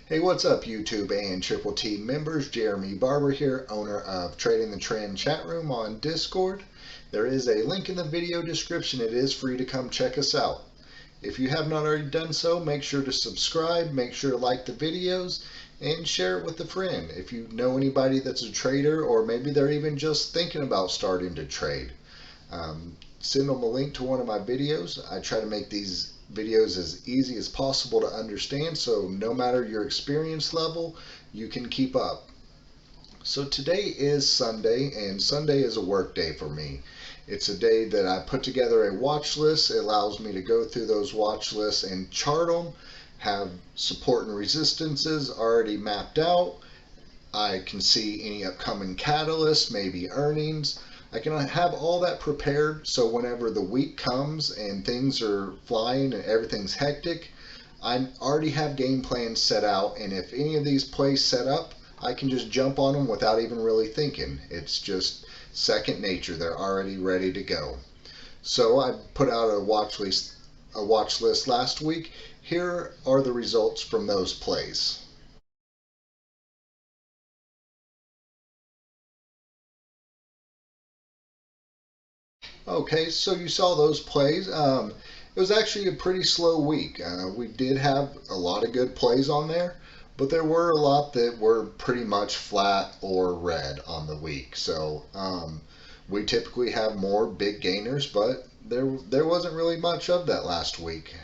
Hey, what's up, YouTube and Triple T members? Jeremy Barber here, owner of Trading the Trend chat room on Discord. There is a link in the video description. It is free to come check us out. If you have not already done so, make sure to subscribe, make sure to like the videos, and share it with a friend. If you know anybody that's a trader, or maybe they're even just thinking about starting to trade, send them a link to one of my videos. I try to make these videos as easy as possible to understand, so no matter your experience level, you can keep up. So today is Sunday, and Sunday is a work day for me. It's a day that I put together a watch list. It allows me to go through those watch lists and chart them, have support and resistances already mapped out. I can see any upcoming catalysts, maybe earnings. I can have all that prepared, so whenever the week comes and things are flying and everything's hectic, I already have game plans set out, and if any of these plays set up, I can just jump on them without even really thinking. It's just second nature. They're already ready to go. So I put out a watch list last week. Here are the results from those plays. Okay, so you saw those plays. It was actually a pretty slow week. We did have a lot of good plays on there, but there were a lot that were pretty much flat or red on the week. So we typically have more big gainers, but there wasn't really much of that last week.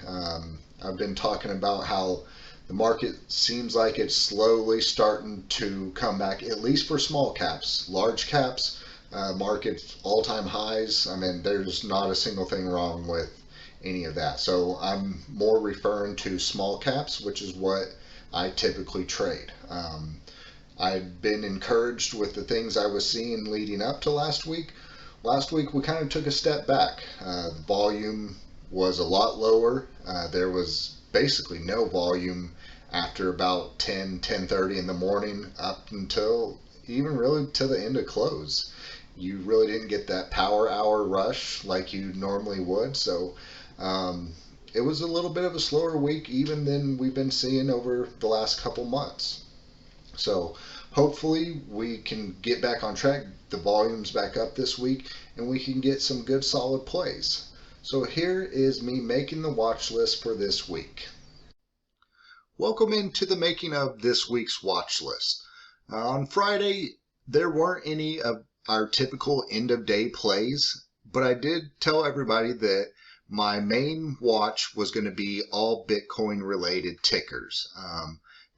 I've been talking about how the market seems like it's slowly starting to come back, at least for small caps. Large caps, market all-time highs. I mean, there's not a single thing wrong with any of that. So I'm more referring to small caps, which is what I typically trade. I've been encouraged with the things I was seeing leading up to last week. Last week we kind of took a step back. The volume was a lot lower. There was basically no volume after about 10:30 in the morning up until even really to the end of close. You really didn't get that power hour rush like you normally would. So it was a little bit of a slower week even than we've been seeing over the last couple months. So hopefully we can get back on track. The volume's back up this week and we can get some good solid plays. So here is me making the watch list for this week. Welcome into the making of this week's watch list. On Friday, there weren't any of our typical end of day plays, but I did tell everybody that my main watch was going to be all Bitcoin related tickers.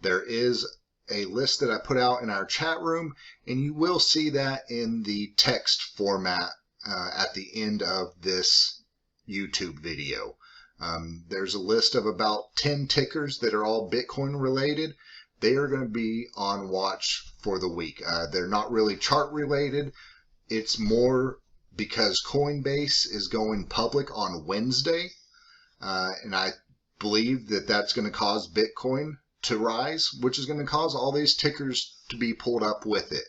There is a list that I put out in our chat room, and you will see that in the text format at the end of this YouTube video. There's a list of about 10 tickers that are all Bitcoin related. They are going to be on watch for the week. They're not really chart related. It's more because Coinbase is going public on Wednesday, and I believe that that's going to cause Bitcoin to rise, which is going to cause all these tickers to be pulled up with it.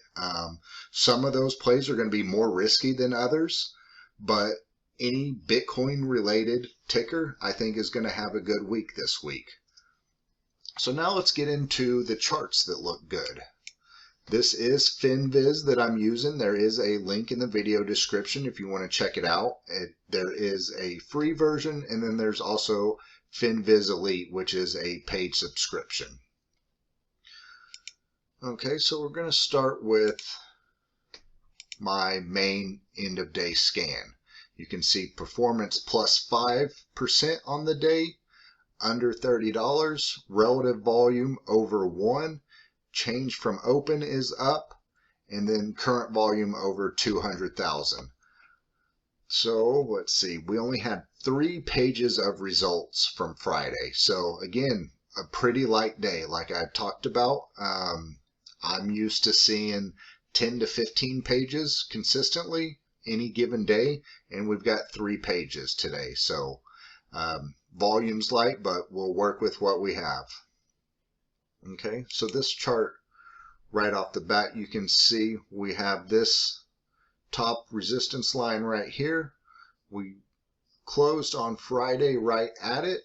Some of those plays are going to be more risky than others, but any Bitcoin related ticker I think is going to have a good week this week. So now let's get into the charts that look good. This is Finviz that I'm using. There is a link in the video description if you want to check it out. There is a free version, and then there's also Finviz Elite, which is a paid subscription. Okay, so we're going to start with my main end of day scan. You can see performance plus 5% on the day, under $30, relative volume over 1, change from open is up, and then current volume over 200,000. So let's see, we only had 3 pages of results from Friday. So again, a pretty light day like I talked about. I'm used to seeing 10 to 15 pages consistently any given day, and we've got 3 pages today. So volume's light, but we'll work with what we have. Okay, so this chart right off the bat, you can see we have this top resistance line right here. We closed on Friday right at it.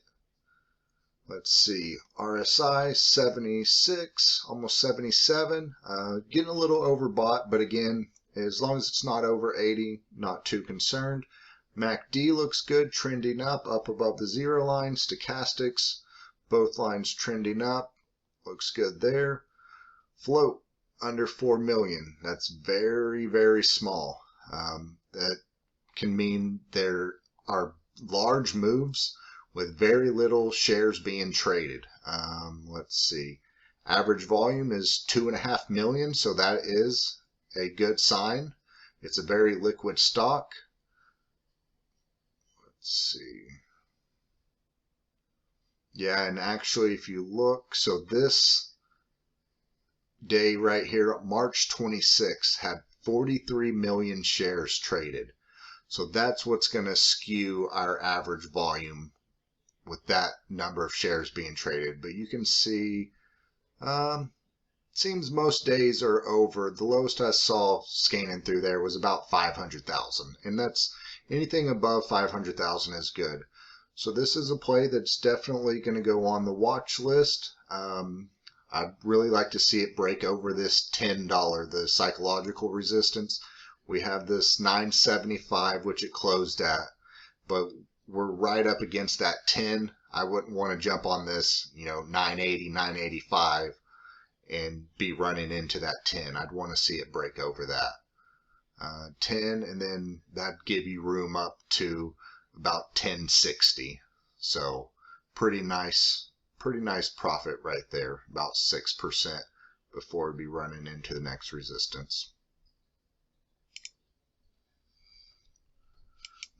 Let's see, RSI 76, almost 77, getting a little overbought, but again, as long as it's not over 80, not too concerned. MACD looks good, trending up above the 0 line. Stochastics, both lines trending up, looks good there. Float under 4 million, that's very, very small. That can mean there are large moves with very little shares being traded. Let's see. Average volume is 2.5 million, so that is a good sign. It's a very liquid stock. Let's see. Yeah, and actually, if you look, so this day right here, March 26th, had 43 million shares traded. So that's what's going to skew our average volume with that number of shares being traded. But you can see, seems most days are over. The lowest I saw scanning through there was about 500,000, and that's anything above 500,000 is good. So this is a play that's definitely going to go on the watch list. I'd really like to see it break over this $10, the psychological resistance. We have this 975, which it closed at, but we're right up against that 10. I wouldn't want to jump on this, 980, 985 and be running into that 10. I'd want to see it break over that 10, and then that'd give you room up to about 1060. So pretty nice profit right there, about 6% before it'd be running into the next resistance.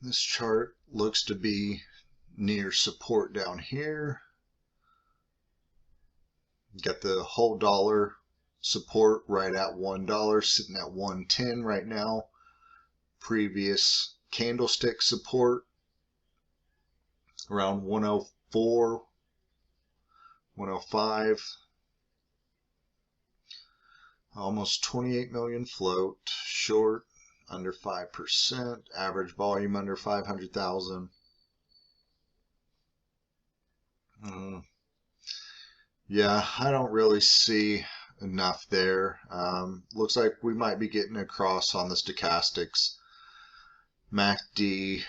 This chart looks to be near support down here. Got the whole dollar support right at $1, sitting at 110 right now. Previous candlestick support around 104, 105. Almost 28 million float, short under 5%, average volume under 500,000. Yeah, I don't really see enough there. Looks like we might be getting across on the stochastics. MACD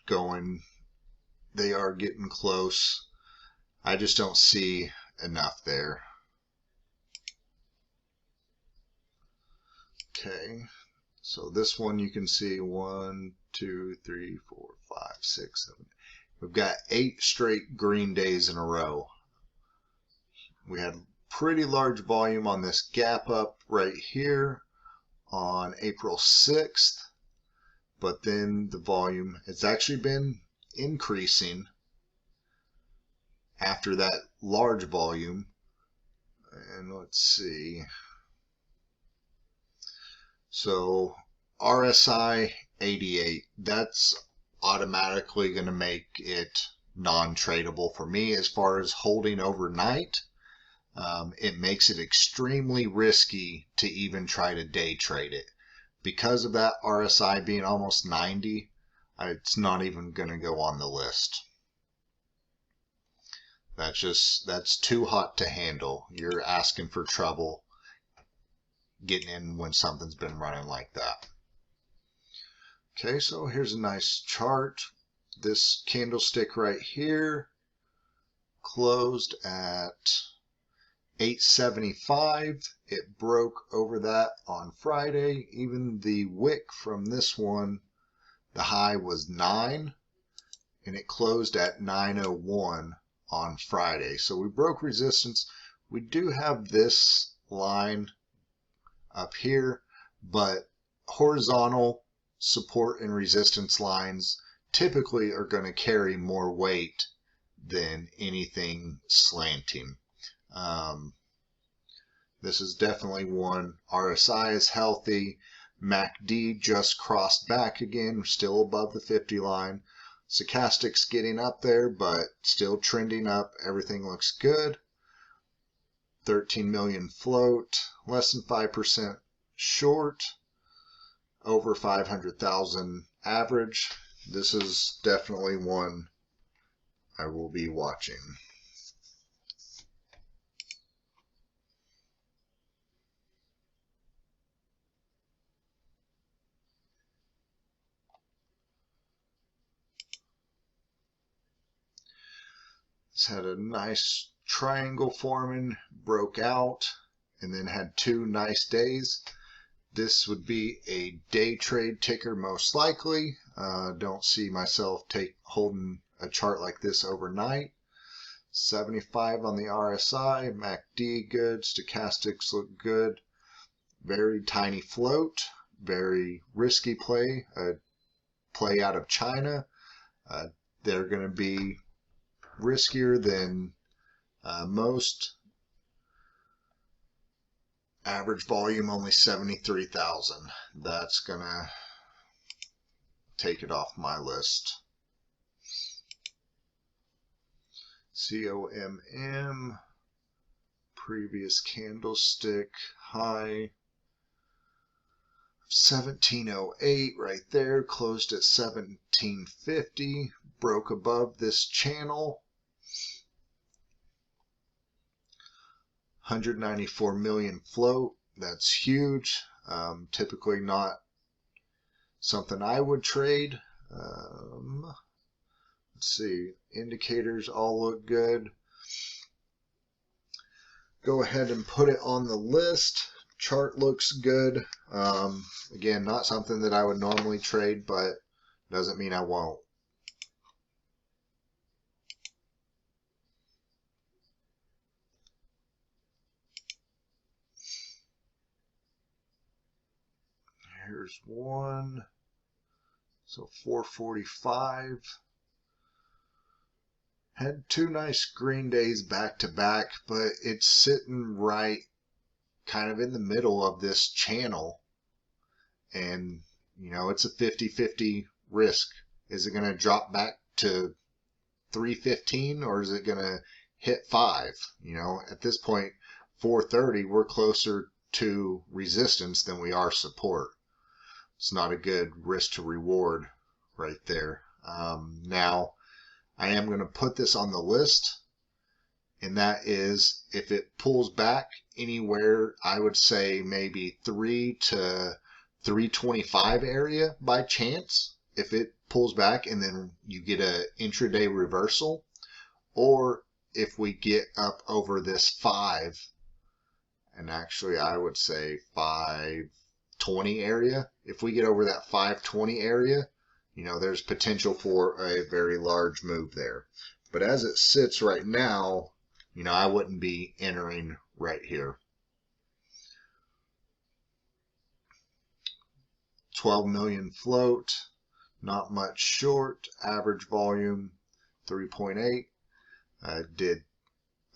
going, they are getting close. I just don't see enough there. Okay, so this one you can see 1, 2, 3, 4, 5, 6, 7. We've got 8 straight green days in a row. We had pretty large volume on this gap up right here on April 6th, but then the volume, it's actually been increasing after that large volume. And let's see. So RSI 88, that's automatically going to make it non-tradable for me as far as holding overnight. It makes it extremely risky to even try to day trade it. Because of that RSI being almost 90, it's not even going to go on the list. That's too hot to handle. You're asking for trouble getting in when something's been running like that. Okay, so here's a nice chart. This candlestick right here closed at 875. It broke over that on Friday. Even the wick from this one, the high was 9, and it closed at 901 on Friday. So we broke resistance. We do have this line up here, but horizontal support and resistance lines typically are going to carry more weight than anything slanting. This is definitely one. RSI is healthy. MACD just crossed back again, still above the 50 line. Stochastics getting up there, but still trending up. Everything looks good. 13 million float, less than 5% short, over 500,000 average. this is definitely one I will be watching. This had a nice triangle forming, broke out, and then had 2 nice days. This would be a day trade ticker most likely. Don't see myself holding a chart like this overnight. 75 on the RSI, MACD good, stochastics look good. Very tiny float, very risky play, a play out of China. They're going to be riskier than most. Average volume only 73,000. That's going to take it off my list. COMM, previous candlestick high 1708 right there, closed at 1750, broke above this channel. 194 million float, that's huge. Typically not something I would trade. Let's see, indicators all look good. Go ahead and put it on the list. Chart looks good. Again, not something that I would normally trade, but doesn't mean I won't. Here's one. So 445. Had 2 nice green days back to back, but it's sitting right kind of in the middle of this channel. And, you know, it's a 50-50 risk. Is it going to drop back to 315 or is it going to hit 5? You know, at this point, 430, we're closer to resistance than we are support. It's not a good risk to reward right there. Now, I am going to put this on the list, and that is if it pulls back anywhere, I would say maybe 3 to 325 area by chance. If it pulls back and then you get an intraday reversal, or if we get up over this 5, and actually I would say 520 area. If we get over that 520 area, you know, there's potential for a very large move there. But as it sits right now, you know, I wouldn't be entering right here. 12 million float, not much short, average volume 3.8. Did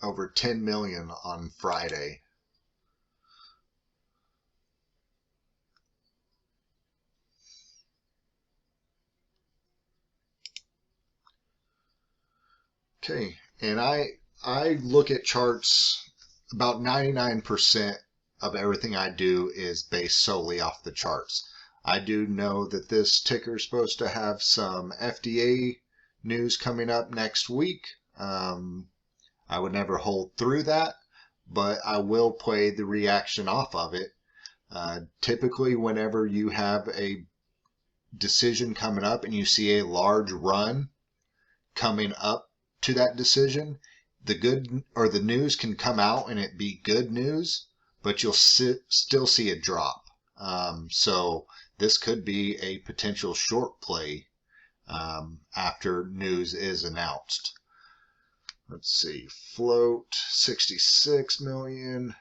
over 10 million on Friday. Okay, and I look at charts. About 99% of everything I do is based solely off the charts. I do know that this ticker is supposed to have some FDA news coming up next week. I would never hold through that, but I will play the reaction off of it. Typically, whenever you have a decision coming up and you see a large run coming up to that decision, the good or the news can come out and it be good news, but you'll still see a drop. So this could be a potential short play after news is announced. Let's see, float 66 million,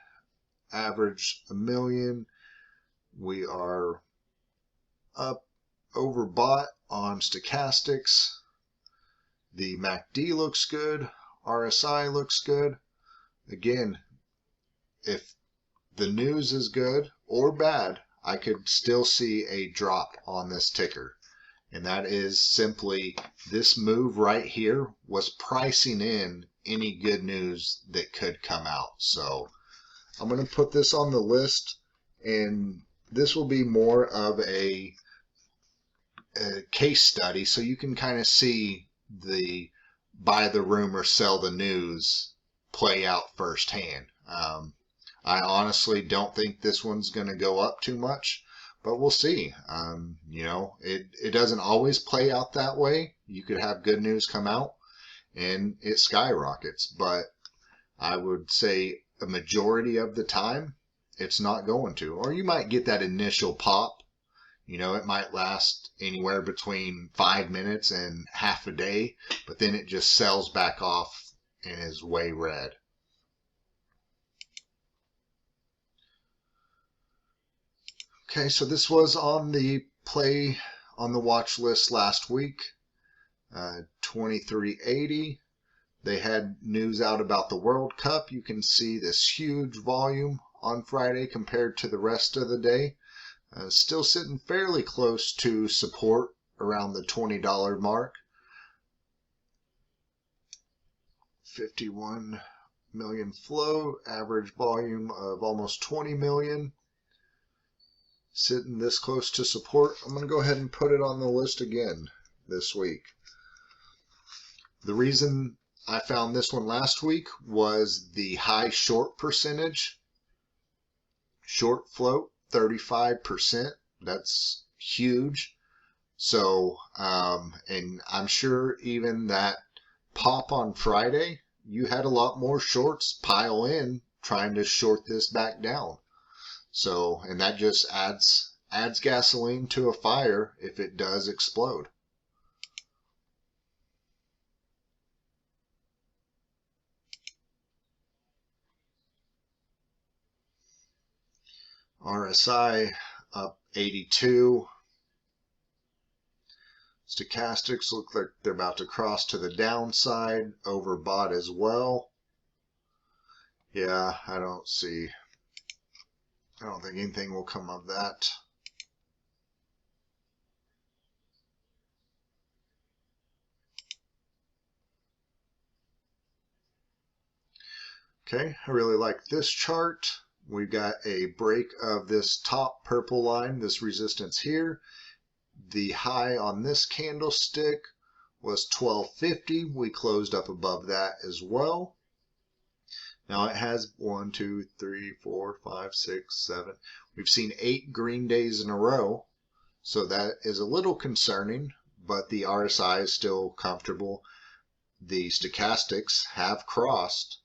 average a million. We are up overbought on stochastics. The MACD looks good. RSI looks good. Again, if the news is good or bad, I could still see a drop on this ticker. And that is simply this move right here was pricing in any good news that could come out. So I'm going to put this on the list, and this will be more of a a case study so you can kind of see the buy the rumor, sell the news play out firsthand. I honestly don't think this one's going to go up too much, but we'll see. It doesn't always play out that way. You could have good news come out and it skyrockets, but I would say a majority of the time it's not going to. Or you might get that initial pop. It might last anywhere between 5 minutes and half a day, but then it just sells back off and is way red. Okay, so this was on the play on the watch list last week. 2380. They had news out about the World Cup. You can see this huge volume on Friday compared to the rest of the day. Still sitting fairly close to support around the $20 mark. 51 million flow, average volume of almost 20 million. Sitting this close to support. I'm going to go ahead and put it on the list again this week. The reason I found this one last week was the high short percentage. Short float, 35%. That's huge. So, and I'm sure even that pop on Friday, you had a lot more shorts pile in trying to short this back down. So, and that just adds gasoline to a fire if it does explode. RSI up 82. Stochastics look like they're about to cross to the downside, overbought as well. Yeah, I don't think anything will come of that. Okay, I really like this chart. We've got a break of this top purple line, this resistance here. The high on this candlestick was 1250. We closed up above that as well. Now it has 1, 2, 3, 4, 5, 6, 7. We've seen 8 green days in a row. So that is a little concerning, but the RSI is still comfortable. The stochastics have crossed.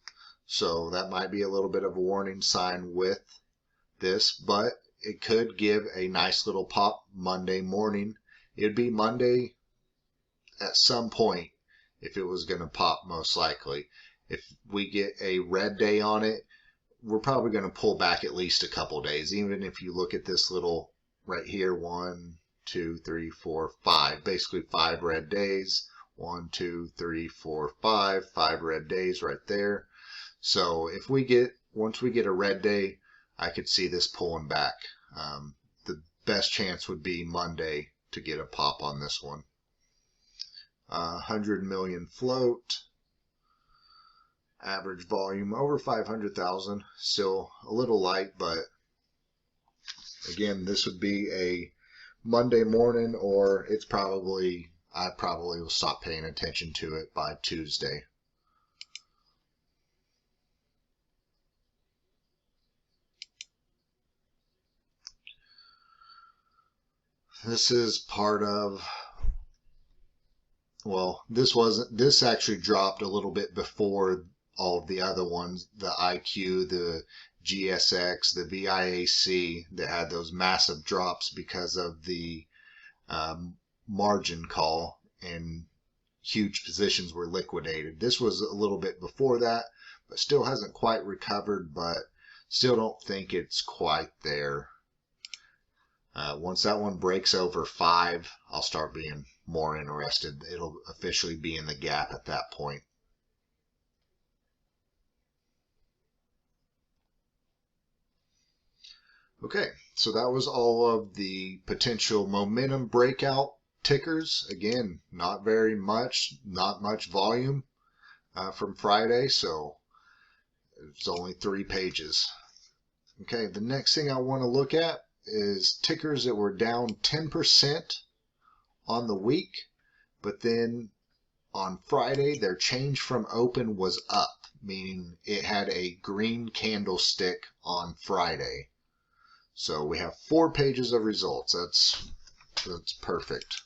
So that might be a little bit of a warning sign with this, but it could give a nice little pop Monday morning. It'd be Monday at some point if it was going to pop, most likely. If we get a red day on it, we're probably going to pull back at least a couple days. Even if you look at this little right here, 1, 2, 3, 4, 5, basically 5 red days. 1, 2, 3, 4, 5 red days right there. So if once we get a red day, I could see this pulling back. The best chance would be Monday to get a pop on this one. 100 million float. Average volume over 500,000. Still a little light, but again, this would be a Monday morning, or I probably will stop paying attention to it by Tuesday. This is part of, well, this actually dropped a little bit before all of the other ones, the IQ, the GSX, the VIAC, that had those massive drops because of the margin call and huge positions were liquidated. This was a little bit before that, but still hasn't quite recovered, but still don't think it's quite there. Once that one breaks over 5, I'll start being more interested. It'll officially be in the gap at that point. Okay, so that was all of the potential momentum breakout tickers. Again, not very much, not much volume from Friday, so it's only 3 pages. Okay, the next thing I want to look at is tickers that were down 10% on the week, but then on Friday their change from open was up, meaning it had a green candlestick on Friday. So we have 4 pages of results. That's perfect.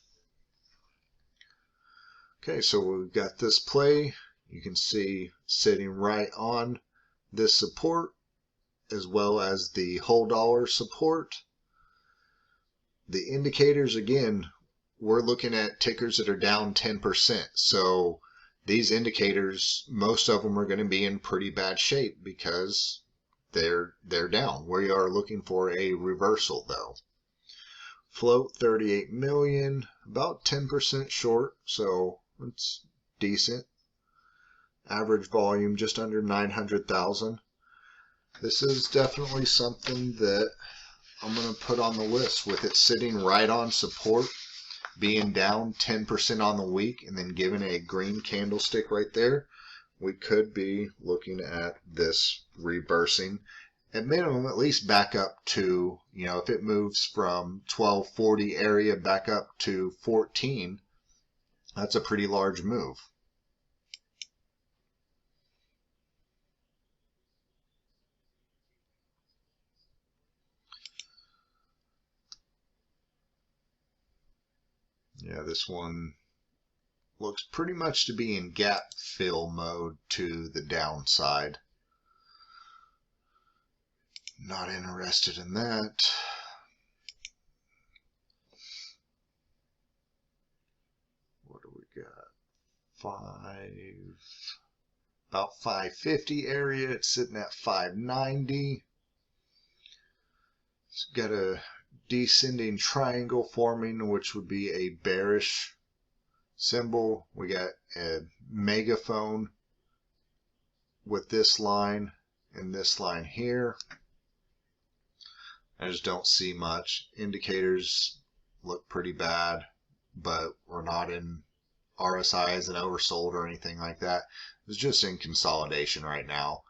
Okay, so we've got this play. You can see sitting right on this support as well as the whole dollar support. The indicators, again, we're looking at tickers that are down 10%. So these indicators, most of them are going to be in pretty bad shape because they're down. We are looking for a reversal though. Float 38 million, about 10% short, so it's decent. Average volume just under 900,000. This is definitely something that I'm going to put on the list with it sitting right on support, being down 10% on the week, and then given a green candlestick right there. We could be looking at this reversing. At minimum, at least back up to, if it moves from 1240 area back up to 14, that's a pretty large move. Yeah, this one looks pretty much to be in gap fill mode to the downside. Not interested in that. What do we got? About 550 area. It's sitting at 590. It's got a descending triangle forming, which would be a bearish symbol. We got a megaphone with this line and this line here. I just don't see much. Indicators look pretty bad, but we're not in RSIs and oversold or anything like that. It's just in consolidation right now.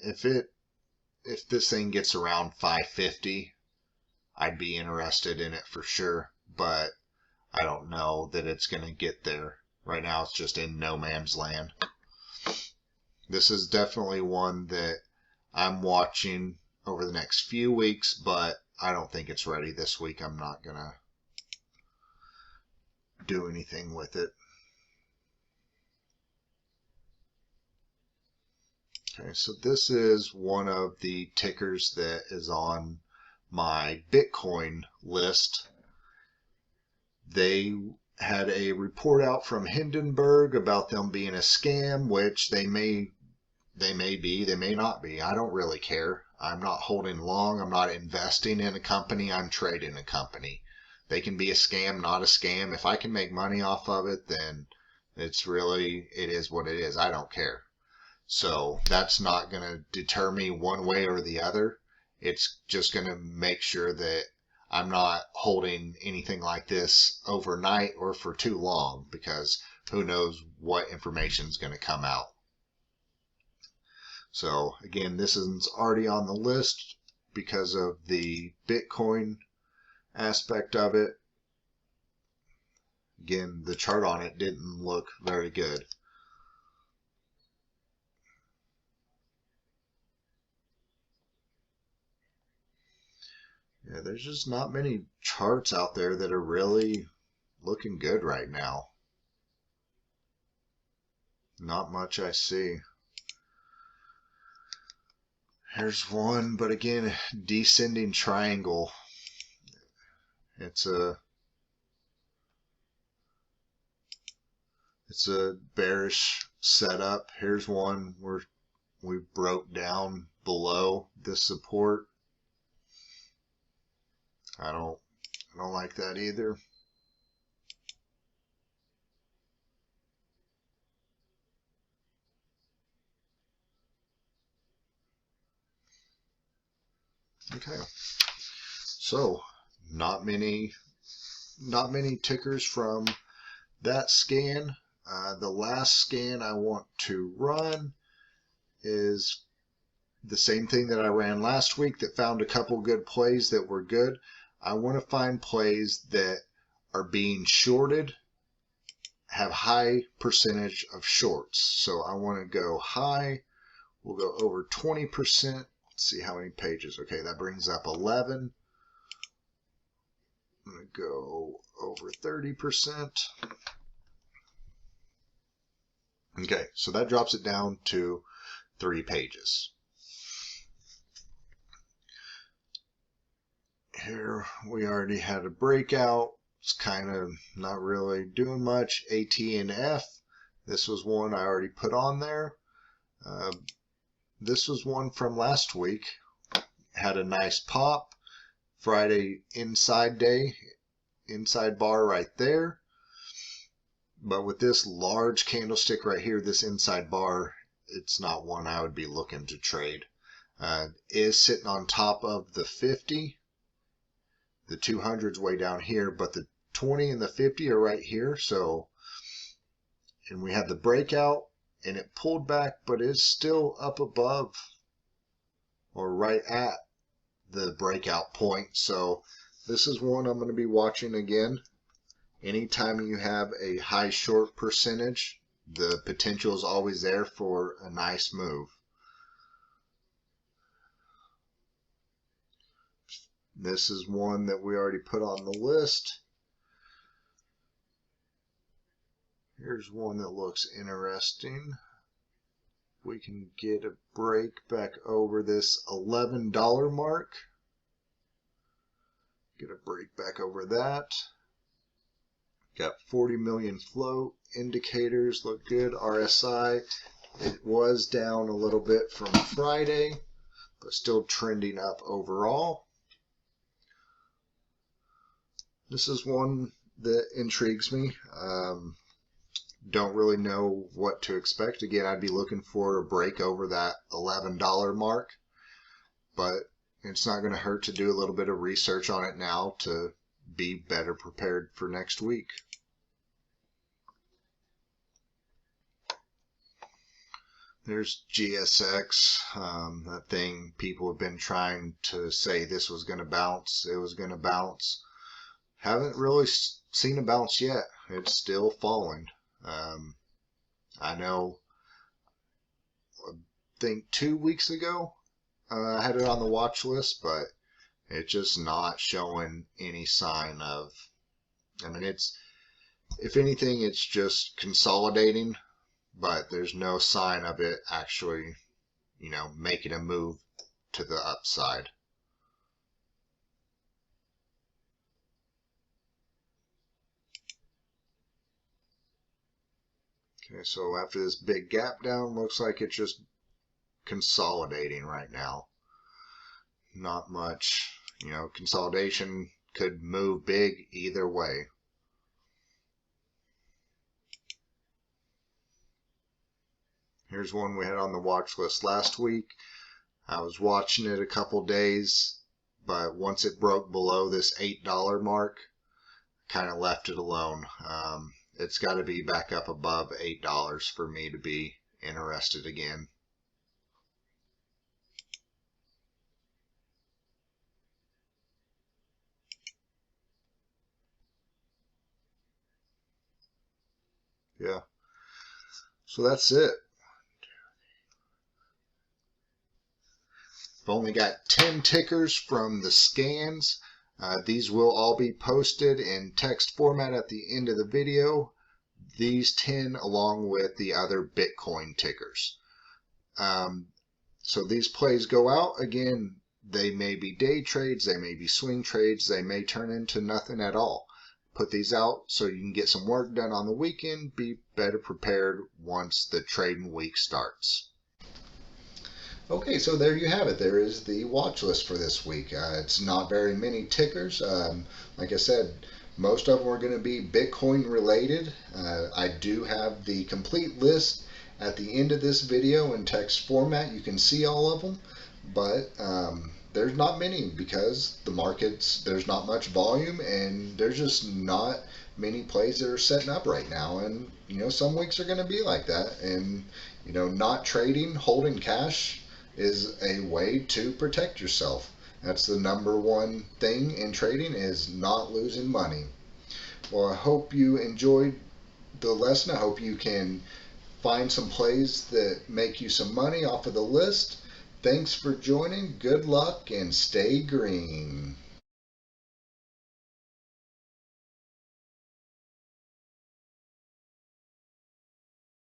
If this thing gets around 550, I'd be interested in it for sure, but I don't know that it's going to get there. Right now it's just in no man's land. This is definitely one that I'm watching over the next few weeks, but I don't think it's ready this week. I'm not going to do anything with it. Okay, so this is one of the tickers that is on my Bitcoin list. They had a report out from Hindenburg about them being a scam, which they may be, they may not be. I don't really care. I'm not holding long. I'm not investing in a company. I'm trading a company. They can be a scam, not a scam. If I can make money off of it, then it is what it is. I don't care. So that's not going to deter me one way or the other. It's just going to make sure that I'm not holding anything like this overnight or for too long, because who knows what information is going to come out. So again, this is already on the list because of the Bitcoin aspect of it. Again, the chart on it didn't look very good. Yeah, there's just not many charts out there that are really looking good right now. Not much I see. Here's one, but again, descending triangle. It's a bearish setup. Here's one where we broke down below this support. I don't like that either. Okay, so not many tickers from that scan. The last scan I want to run is the same thing that I ran last week that found a couple good plays that were good. I want to find plays that are being shorted have high percentage of shorts. So I want to go high. We'll go over 20%. Let's see how many pages. Okay, that brings up 11. I'm going to go over 30%. Okay, so that drops it down to 3 pages. Here we already had a breakout. It's kind of not really doing much. AT and F. This was one I already put on there. This was one from last week. Had a nice pop. Friday inside day, inside bar right there. But with this large candlestick right here, this inside bar, it's not one I would be looking to trade. Is sitting on top of the 50. The 200's way down here, but the 20 and the 50 are right here. So, and we had the breakout and it pulled back, but it's still up above or right at the breakout point. So this is one I'm going to be watching again. Anytime you have a high short percentage, the potential is always there for a nice move. This is one that we already put on the list. Here's one that looks interesting. We can get a break back over this $11 mark. Get a break back over that. Got 40 million float. Indicators look good. RSI, it was down a little bit from Friday, but still trending up overall. This is one that intrigues me. Don't really know what to expect. Again, I'd be looking for a break over that $11 mark, but it's not going to hurt to do a little bit of research on it now to be better prepared for next week. There's GSX, that thing people have been trying to say this was going to bounce, it was going to bounce. Haven't really seen a bounce yet. It's still falling. I know, I think 2 weeks ago, I had it on the watch list, but it's just not showing any sign of, I mean, if anything, it's just consolidating, but there's no sign of it actually, making a move to the upside. Okay, so after this big gap down, looks like it's just consolidating right now. Not much, consolidation could move big either way. Here's one we had on the watch list last week. I was watching it a couple days, but once it broke below this $8 mark, kind of left it alone. It's got to be back up above $8 for me to be interested again. Yeah. So that's it. I've only got 10 tickers from the scans. These will all be posted in text format at the end of the video. These 10 along with the other Bitcoin tickers. So these plays go out. Again, they may be day trades, they may be swing trades, they may turn into nothing at all. Put these out so you can get some work done on the weekend, be better prepared once the trading week starts. Okay, so there you have it. There is the watch list for this week. It's not very many tickers. Like I said, most of them are going to be Bitcoin related. I do have the complete list at the end of this video in text format. You can see all of them, but there's not many because the markets, there's not much volume and there's just not many plays that are setting up right now. And some weeks are going to be like that. And not trading, holding cash is a way to protect yourself. That's the #1 thing in trading, is not losing money. Well, I hope you enjoyed the lesson. I hope you can find some plays that make you some money off of the list. Thanks for joining. Good luck and stay green.